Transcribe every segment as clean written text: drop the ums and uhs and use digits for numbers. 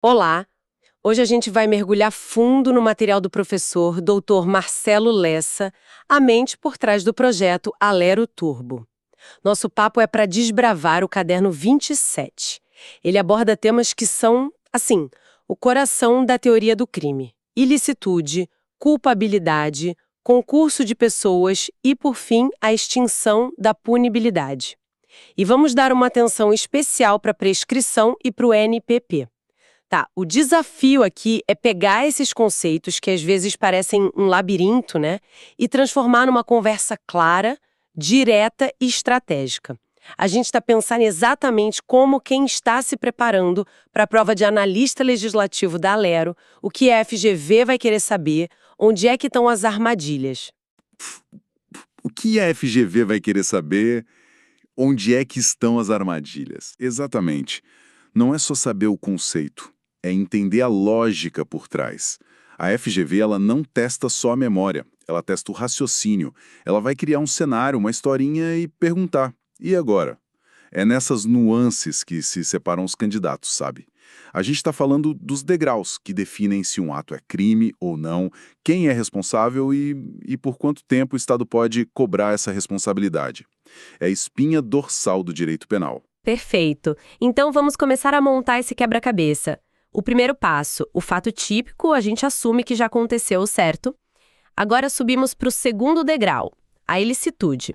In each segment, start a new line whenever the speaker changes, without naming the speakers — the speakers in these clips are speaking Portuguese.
Olá! Hoje a gente vai mergulhar fundo no material do professor Dr. Marcelo Lessa, a mente por trás do projeto Alero Turbo. Nosso papo é para desbravar o caderno 27. Ele aborda temas que são, assim, o coração da teoria do crime: ilicitude, culpabilidade, concurso de pessoas e, por fim, a extinção da punibilidade. E vamos dar uma atenção especial para a prescrição e para o NPP. Tá, o desafio aqui é pegar esses conceitos que às vezes parecem um labirinto, né, e transformar numa conversa clara, direta e estratégica. A gente está pensando exatamente como quem está se preparando para a prova de analista legislativo da Alero, o que a FGV vai querer saber, onde é que estão as armadilhas.
O que a FGV vai querer saber? Onde é que estão as armadilhas? Exatamente. Não é só saber o conceito, é entender a lógica por trás. A FGV ela não testa só a memória, ela testa o raciocínio. Ela vai criar um cenário, uma historinha e perguntar: e agora? É nessas nuances que se separam os candidatos, sabe? A gente está falando dos degraus que definem se um ato é crime ou não, quem é responsável e por quanto tempo o Estado pode cobrar essa responsabilidade. É a espinha dorsal do direito penal.
Perfeito. Então vamos começar a montar esse quebra-cabeça. O primeiro passo, o fato típico, a gente assume que já aconteceu, certo? Agora subimos para o segundo degrau, a ilicitude.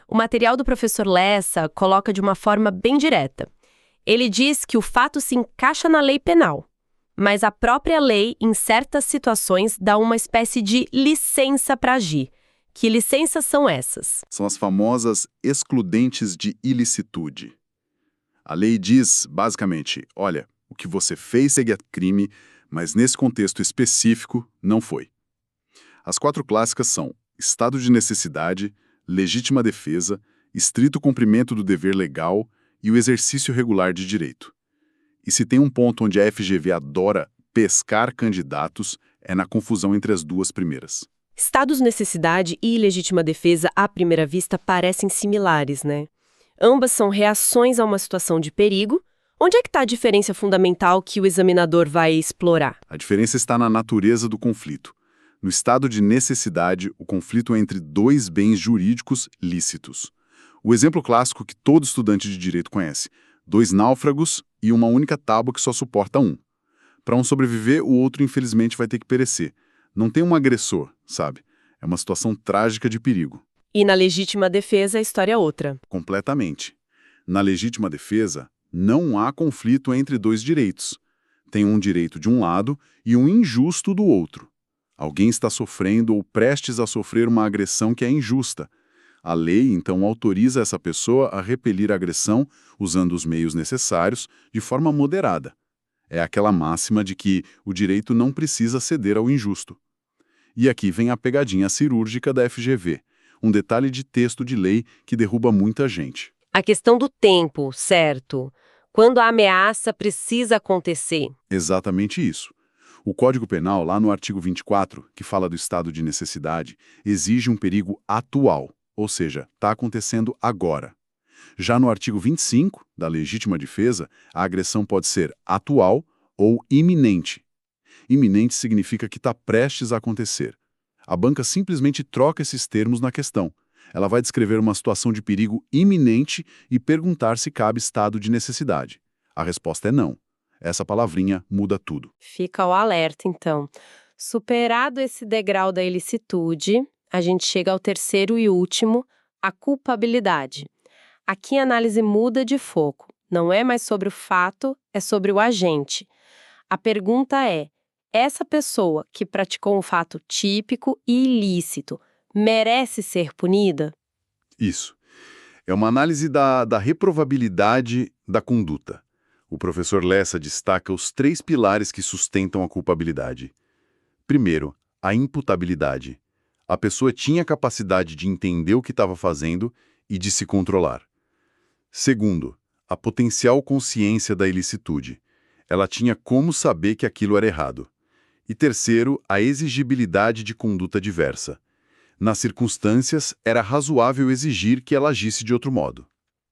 O material do professor Lessa coloca de uma forma bem direta. Ele diz que o fato se encaixa na lei penal, mas a própria lei, em certas situações, dá uma espécie de licença para agir. Que licenças são essas?
São as famosas excludentes de ilicitude. A lei diz, basicamente, olha, o que você fez seria crime, mas nesse contexto específico não foi. As quatro clássicas são estado de necessidade, legítima defesa, estrito cumprimento do dever legal e o exercício regular de direito. E se tem um ponto onde a FGV adora pescar candidatos, é na confusão entre as duas primeiras.
Estados de necessidade e legítima defesa, à primeira vista, parecem similares, né? Ambas são reações a uma situação de perigo. Onde é que está a diferença fundamental que o examinador vai explorar?
A diferença está na natureza do conflito. No estado de necessidade, o conflito é entre dois bens jurídicos lícitos. O exemplo clássico que todo estudante de direito conhece: dois náufragos e uma única tábua que só suporta um. Para um sobreviver, o outro infelizmente vai ter que perecer. Não tem um agressor, sabe? É uma situação trágica de perigo.
E na legítima defesa, a história é outra.
Completamente. Na legítima defesa, não há conflito entre dois direitos. Tem um direito de um lado e um injusto do outro. Alguém está sofrendo ou prestes a sofrer uma agressão que é injusta. A lei, então, autoriza essa pessoa a repelir a agressão usando os meios necessários de forma moderada. É aquela máxima de que o direito não precisa ceder ao injusto. E aqui vem a pegadinha cirúrgica da FGV, um detalhe de texto de lei que derruba muita gente.
A questão do tempo, certo? Quando a ameaça precisa acontecer.
Exatamente isso. O Código Penal, lá no artigo 24, que fala do estado de necessidade, exige um perigo atual, ou seja, está acontecendo agora. Já no artigo 25, da legítima defesa, a agressão pode ser atual ou iminente. Iminente significa que está prestes a acontecer. A banca simplesmente troca esses termos na questão. Ela vai descrever uma situação de perigo iminente e perguntar se cabe estado de necessidade. A resposta é não. Essa palavrinha muda tudo.
Fica o alerta, então. Superado esse degrau da ilicitude, a gente chega ao terceiro e último, a culpabilidade. Aqui a análise muda de foco. Não é mais sobre o fato, é sobre o agente. A pergunta é: essa pessoa que praticou um fato típico e ilícito merece ser punida?
Isso. É uma análise da reprovabilidade da conduta. O professor Lessa destaca os três pilares que sustentam a culpabilidade. Primeiro, a imputabilidade. A pessoa tinha capacidade de entender o que estava fazendo e de se controlar. Segundo, a potencial consciência da ilicitude. Ela tinha como saber que aquilo era errado. E terceiro, a exigibilidade de conduta diversa. Nas circunstâncias, era razoável exigir que ela agisse de outro modo.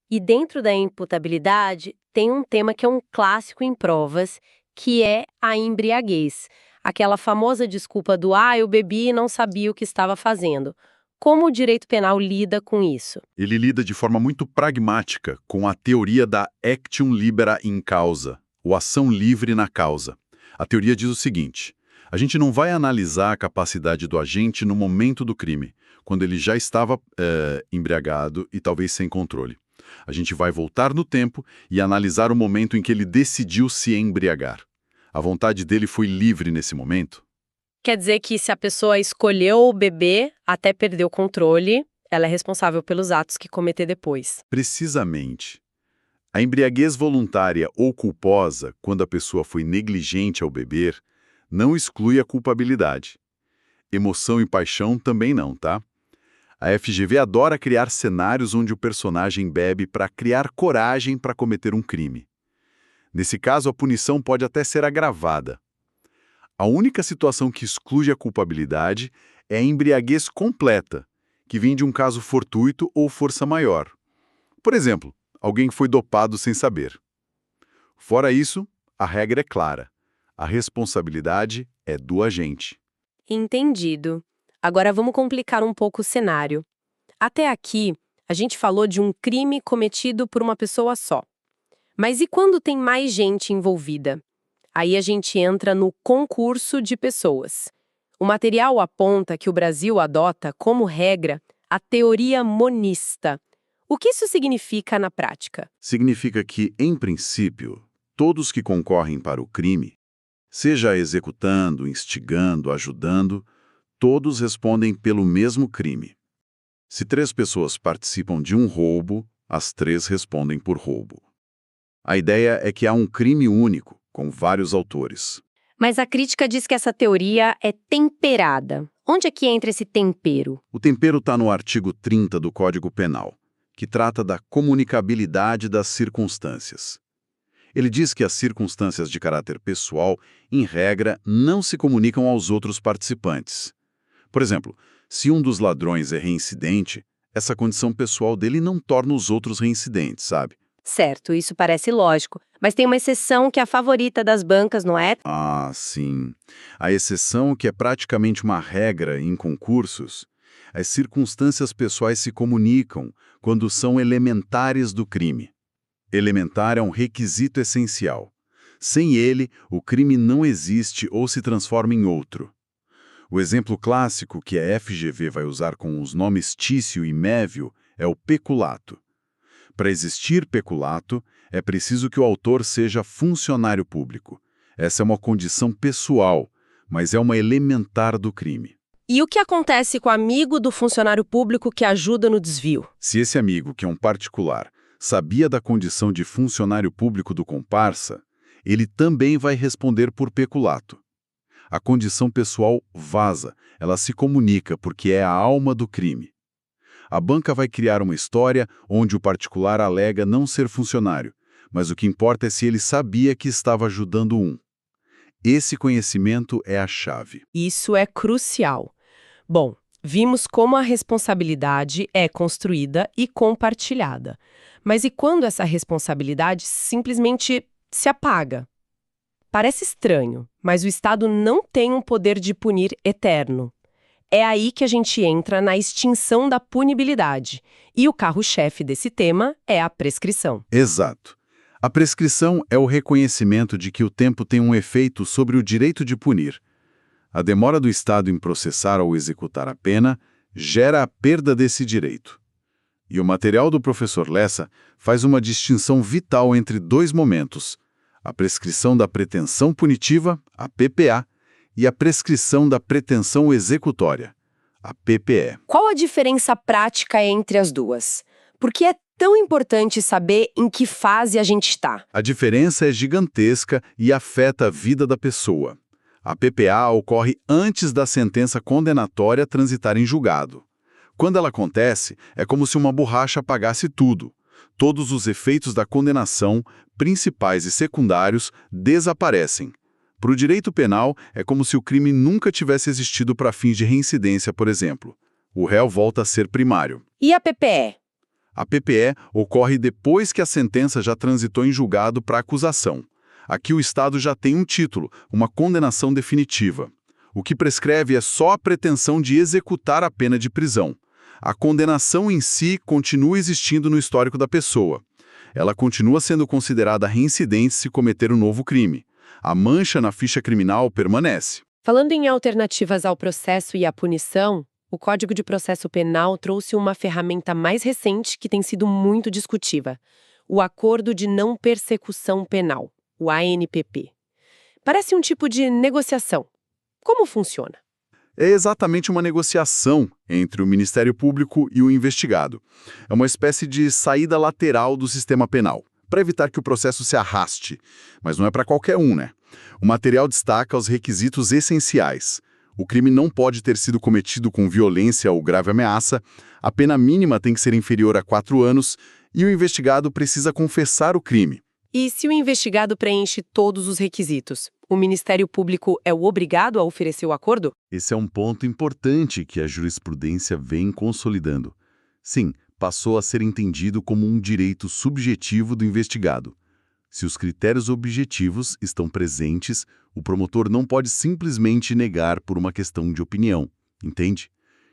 E dentro da imputabilidade, tem um tema que é um clássico em provas, que é a embriaguez. Aquela famosa desculpa do eu bebi e não sabia o que estava fazendo. Como o direito penal lida com isso?
Ele lida de forma muito pragmática com a teoria da actium libera in causa, ou ação livre na causa. A teoria diz o seguinte: a gente não vai analisar a capacidade do agente no momento do crime, quando ele já estava embriagado e talvez sem controle. A gente vai voltar no tempo e analisar o momento em que ele decidiu se embriagar. A vontade dele foi livre nesse momento?
Quer dizer que se a pessoa escolheu beber até perder o controle, ela é responsável pelos atos que cometer depois.
Precisamente. A embriaguez voluntária ou culposa, quando a pessoa foi negligente ao beber, não exclui a culpabilidade. Emoção e paixão também não, tá? A FGV adora criar cenários onde o personagem bebe para criar coragem para cometer um crime. Nesse caso, a punição pode até ser agravada. A única situação que exclui a culpabilidade é a embriaguez completa, que vem de um caso fortuito ou força maior. Por exemplo, alguém foi dopado sem saber. Fora isso, a regra é clara. A responsabilidade é do agente.
Entendido. Agora vamos complicar um pouco o cenário. Até aqui, a gente falou de um crime cometido por uma pessoa só. Mas e quando tem mais gente envolvida? Aí a gente entra no concurso de pessoas. O material aponta que o Brasil adota, como regra, a teoria monista. O que isso significa na prática?
Significa que, em princípio, todos que concorrem para o crime, seja executando, instigando, ajudando, todos respondem pelo mesmo crime. Se 3 pessoas participam de um roubo, as 3 respondem por roubo. A ideia é que há um crime único, com vários autores.
Mas a crítica diz que essa teoria é temperada. Onde é que entra esse tempero?
O tempero está no artigo 30 do Código Penal, que trata da comunicabilidade das circunstâncias. Ele diz que as circunstâncias de caráter pessoal, em regra, não se comunicam aos outros participantes. Por exemplo, se um dos ladrões é reincidente, essa condição pessoal dele não torna os outros reincidentes, sabe?
Certo, isso parece lógico. Mas tem uma exceção que é a favorita das bancas, não é?
Ah, sim. A exceção, que é praticamente uma regra em concursos, as circunstâncias pessoais se comunicam quando são elementares do crime. Elementar é um requisito essencial. Sem ele, o crime não existe ou se transforma em outro. O exemplo clássico que a FGV vai usar com os nomes tício e mévio é o peculato. Para existir peculato, é preciso que o autor seja funcionário público. Essa é uma condição pessoal, mas é uma elementar do crime.
E o que acontece com o amigo do funcionário público que ajuda no desvio?
Se esse amigo, que é um particular, sabia da condição de funcionário público do comparsa, ele também vai responder por peculato. A condição pessoal vaza, ela se comunica porque é a alma do crime. A banca vai criar uma história onde o particular alega não ser funcionário, mas o que importa é se ele sabia que estava ajudando um. Esse conhecimento é a chave.
Isso é crucial. Bom, vimos como a responsabilidade é construída e compartilhada. Mas e quando essa responsabilidade simplesmente se apaga? Parece estranho, mas o Estado não tem um poder de punir eterno. É aí que a gente entra na extinção da punibilidade. E o carro-chefe desse tema é a prescrição.
Exato. A prescrição é o reconhecimento de que o tempo tem um efeito sobre o direito de punir. A demora do Estado em processar ou executar a pena gera a perda desse direito. E o material do professor Lessa faz uma distinção vital entre 2 momentos: a prescrição da pretensão punitiva, a PPA, e a prescrição da pretensão executória, a PPE.
Qual a diferença prática entre as duas? Por que é tão importante saber em que fase a gente está?
A diferença é gigantesca e afeta a vida da pessoa. A PPA ocorre antes da sentença condenatória transitar em julgado. Quando ela acontece, é como se uma borracha apagasse tudo. Todos os efeitos da condenação, principais e secundários, desaparecem. Para o direito penal, é como se o crime nunca tivesse existido para fins de reincidência, por exemplo. O réu volta a ser primário.
E a PPE?
A PPE ocorre depois que a sentença já transitou em julgado para acusação. Aqui o Estado já tem um título, uma condenação definitiva. O que prescreve é só a pretensão de executar a pena de prisão. A condenação em si continua existindo no histórico da pessoa. Ela continua sendo considerada reincidente se cometer um novo crime. A mancha na ficha criminal permanece.
Falando em alternativas ao processo e à punição, o Código de Processo Penal trouxe uma ferramenta mais recente que tem sido muito discutida: o Acordo de Não Persecução Penal, o ANPP. Parece um tipo de negociação. Como funciona?
É exatamente uma negociação entre o Ministério Público e o investigado. É uma espécie de saída lateral do sistema penal, para evitar que o processo se arraste. Mas não é para qualquer um, né? O material destaca os requisitos essenciais. O crime não pode ter sido cometido com violência ou grave ameaça, a pena mínima tem que ser inferior a 4 anos e o investigado precisa confessar o crime.
E se o investigado preenche todos os requisitos, o Ministério Público é o obrigado a oferecer o acordo?
Esse é um ponto importante que a jurisprudência vem consolidando. Sim, passou a ser entendido como um direito subjetivo do investigado. Se os critérios objetivos estão presentes, o promotor não pode simplesmente negar por uma questão de opinião, entende?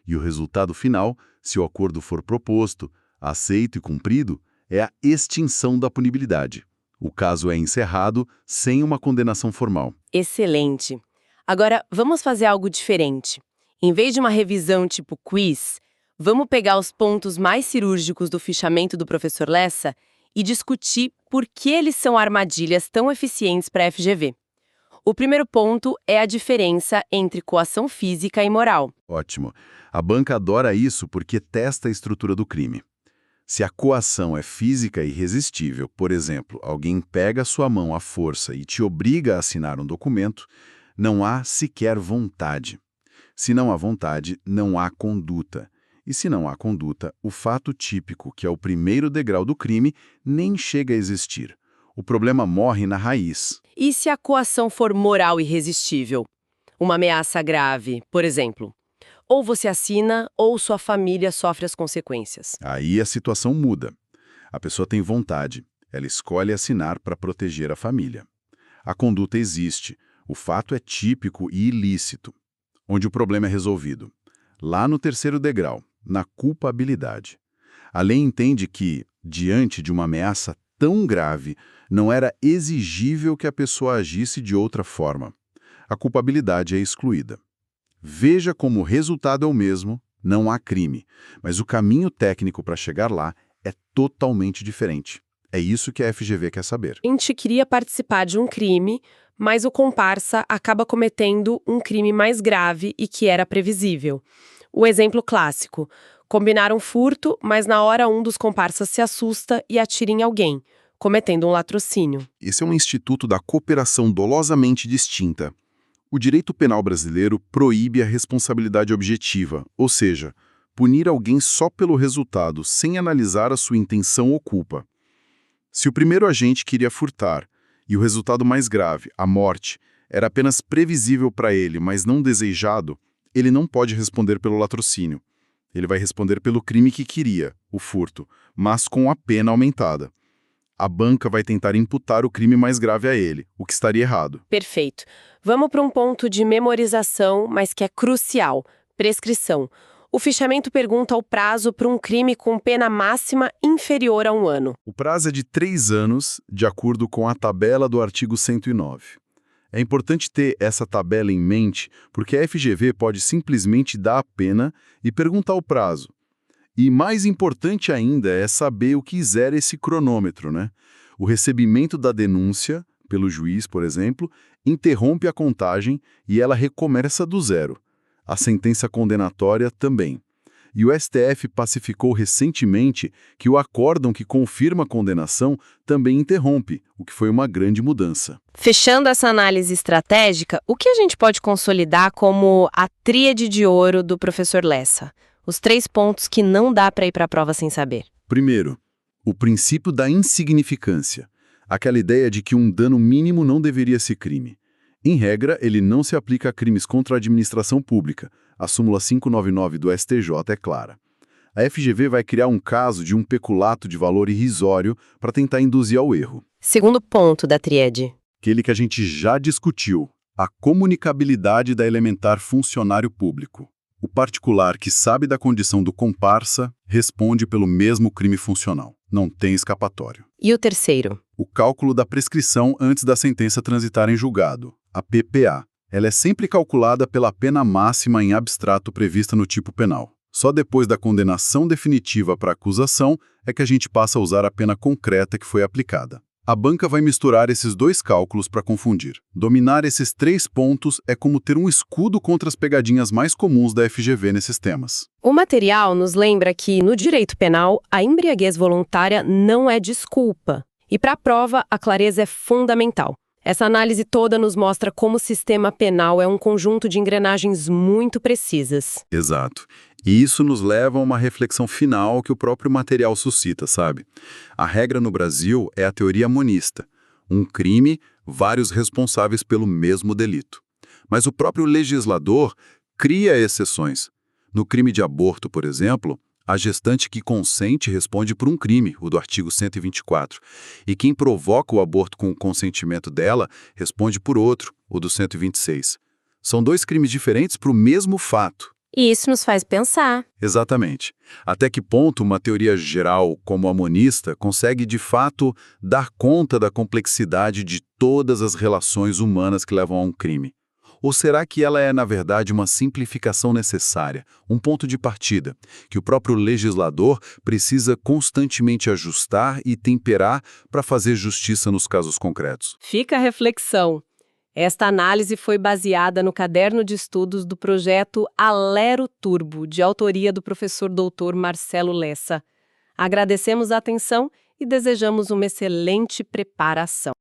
E o resultado final, se o acordo for proposto, aceito e cumprido, é a extinção da punibilidade. O caso é encerrado sem uma condenação formal.
Excelente. Agora, vamos fazer algo diferente. Em vez de uma revisão tipo quiz, vamos pegar os pontos mais cirúrgicos do fichamento do professor Lessa e discutir por que eles são armadilhas tão eficientes para a FGV. O primeiro ponto é a diferença entre coação física e moral.
Ótimo. A banca adora isso porque testa a estrutura do crime. Se a coação é física e irresistível, por exemplo, alguém pega sua mão à força e te obriga a assinar um documento, não há sequer vontade. Se não há vontade, não há conduta. E se não há conduta, o fato típico, que é o primeiro degrau do crime, nem chega a existir. O problema morre na raiz.
E se a coação for moral e irresistível? Uma ameaça grave, por exemplo. Ou você assina, ou sua família sofre as consequências.
Aí a situação muda. A pessoa tem vontade. Ela escolhe assinar para proteger a família. A conduta existe. O fato é típico e ilícito. Onde o problema é resolvido? Lá no terceiro degrau, na culpabilidade. A lei entende que, diante de uma ameaça tão grave, não era exigível que a pessoa agisse de outra forma. A culpabilidade é excluída. Veja como o resultado é o mesmo, não há crime, mas o caminho técnico para chegar lá é totalmente diferente. É isso que a FGV quer saber.
A gente queria participar de um crime, mas o comparsa acaba cometendo um crime mais grave e que era previsível. O exemplo clássico: combinaram furto, mas na hora um dos comparsas se assusta e atira em alguém, cometendo um latrocínio.
Esse é um instituto da cooperação dolosamente distinta. O direito penal brasileiro proíbe a responsabilidade objetiva, ou seja, punir alguém só pelo resultado, sem analisar a sua intenção ou culpa. Se o primeiro agente queria furtar, e o resultado mais grave, a morte, era apenas previsível para ele, mas não desejado, ele não pode responder pelo latrocínio. Ele vai responder pelo crime que queria, o furto, mas com a pena aumentada. A banca vai tentar imputar o crime mais grave a ele, o que estaria errado.
Perfeito. Vamos para um ponto de memorização, mas que é crucial: prescrição. O fichamento pergunta o prazo para um crime com pena máxima inferior a 1 ano.
O prazo é de 3 anos, de acordo com a tabela do artigo 109. É importante ter essa tabela em mente, porque a FGV pode simplesmente dar a pena e perguntar o prazo. E mais importante ainda é saber o que zera esse cronômetro, né? O recebimento da denúncia, pelo juiz, por exemplo, interrompe a contagem e ela recomeça do zero. A sentença condenatória também. E o STF pacificou recentemente que o acórdão que confirma a condenação também interrompe, o que foi uma grande mudança.
Fechando essa análise estratégica, o que a gente pode consolidar como a tríade de ouro do professor Lessa? Os 3 pontos que não dá para ir para a prova sem saber.
Primeiro, o princípio da insignificância. Aquela ideia de que um dano mínimo não deveria ser crime. Em regra, ele não se aplica a crimes contra a administração pública. A súmula 599 do STJ é clara. A FGV vai criar um caso de um peculato de valor irrisório para tentar induzir ao erro.
Segundo ponto da tríade.
Aquele que a gente já discutiu, a comunicabilidade da elementar funcionário público. O particular que sabe da condição do comparsa responde pelo mesmo crime funcional. Não tem escapatório.
E o terceiro?
O cálculo da prescrição antes da sentença transitar em julgado, a PPA. Ela é sempre calculada pela pena máxima em abstrato prevista no tipo penal. Só depois da condenação definitiva para a acusação é que a gente passa a usar a pena concreta que foi aplicada. A banca vai misturar esses dois cálculos para confundir. Dominar esses 3 pontos é como ter um escudo contra as pegadinhas mais comuns da FGV nesses temas.
O material nos lembra que, no direito penal, a embriaguez voluntária não é desculpa. E para a prova, a clareza é fundamental. Essa análise toda nos mostra como o sistema penal é um conjunto de engrenagens muito precisas.
Exato. E isso nos leva a uma reflexão final que o próprio material suscita, sabe? A regra no Brasil é a teoria monista. Um crime, vários responsáveis pelo mesmo delito. Mas o próprio legislador cria exceções. No crime de aborto, por exemplo, a gestante que consente responde por um crime, o do artigo 124. E quem provoca o aborto com o consentimento dela responde por outro, o do 126. São 2 crimes diferentes para o mesmo fato.
E isso nos faz pensar.
Exatamente. Até que ponto uma teoria geral como a monista consegue, de fato, dar conta da complexidade de todas as relações humanas que levam a um crime? Ou será que ela é, na verdade, uma simplificação necessária, um ponto de partida, que o próprio legislador precisa constantemente ajustar e temperar para fazer justiça nos casos concretos?
Fica a reflexão. Esta análise foi baseada no caderno de estudos do projeto Alero Turbo, de autoria do professor doutor Marcelo Lessa. Agradecemos a atenção e desejamos uma excelente preparação.